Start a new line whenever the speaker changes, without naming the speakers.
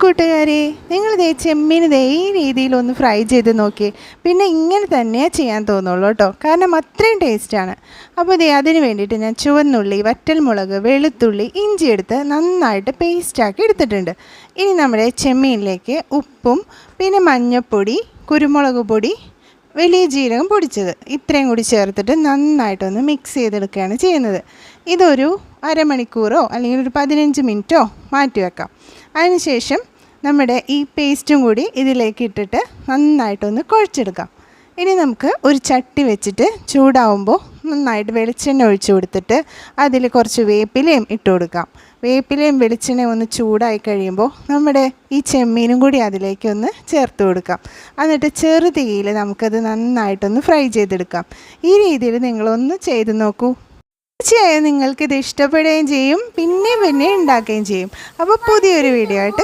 കൂട്ടുകാരെ, നിങ്ങളിതേ ചെമ്മീൻ ഈ രീതിയിലൊന്ന് ഫ്രൈ ചെയ്ത് നോക്കി. പിന്നെ ഇങ്ങനെ തന്നെ ചെയ്യാൻ തോന്നുള്ളൂ കേട്ടോ, കാരണം അത്രയും ടേസ്റ്റാണ്. അപ്പോൾ അതിന് വേണ്ടിയിട്ട് ഞാൻ ചുവന്നുള്ളി, വറ്റൽമുളക്, വെളുത്തുള്ളി, ഇഞ്ചി എടുത്ത് നന്നായിട്ട് പേസ്റ്റാക്കി എടുത്തിട്ടുണ്ട്. ഇനി നമ്മുടെ ചെമ്മീനിലേക്ക് ഉപ്പും പിന്നെ മഞ്ഞൾപ്പൊടി, കുരുമുളക് പൊടി, വലിയ ജീരകം പൊടിച്ചത് ഇത്രയും കൂടി ചേർത്തിട്ട് നന്നായിട്ടൊന്ന് മിക്സ് ചെയ്തെടുക്കുകയാണ് ചെയ്യുന്നത്. ഇതൊരു അരമണിക്കൂറോ അല്ലെങ്കിൽ ഒരു 15 മിനിറ്റോ മാറ്റി വെക്കാം. അതിനുശേഷം നമ്മുടെ ഈ പേസ്റ്റും കൂടി ഇതിലേക്ക് ഇട്ടിട്ട് നന്നായിട്ടൊന്ന് കുഴച്ചെടുക്കാം. ഇനി നമുക്ക് ഒരു ചട്ടി വെച്ചിട്ട് ചൂടാവുമ്പോൾ നന്നായിട്ട് വെളിച്ചെണ്ണ ഒഴിച്ച് കൊടുത്തിട്ട് അതിൽ കുറച്ച് വേപ്പിലയും ഇട്ട് കൊടുക്കാം. വേപ്പിലയും വെളിച്ചെണ്ണയും ഒന്ന് ചൂടായി കഴിയുമ്പോൾ നമ്മുടെ ഈ ചെമ്മീനും കൂടി അതിലേക്കൊന്ന് ചേർത്ത് കൊടുക്കാം. എന്നിട്ട് ചെറുതീയിൽ നമുക്കത് നന്നായിട്ടൊന്ന് ഫ്രൈ ചെയ്തെടുക്കാം. ഈ രീതിയിൽ നിങ്ങളൊന്ന് ചെയ്ത് നോക്കൂ. തീർച്ചയായും നിങ്ങൾക്കിത് ഇഷ്ടപ്പെടുകയും ചെയ്യും, പിന്നെ ഉണ്ടാക്കുകയും ചെയ്യും. അപ്പോൾ പുതിയൊരു വീഡിയോ ആയിട്ട്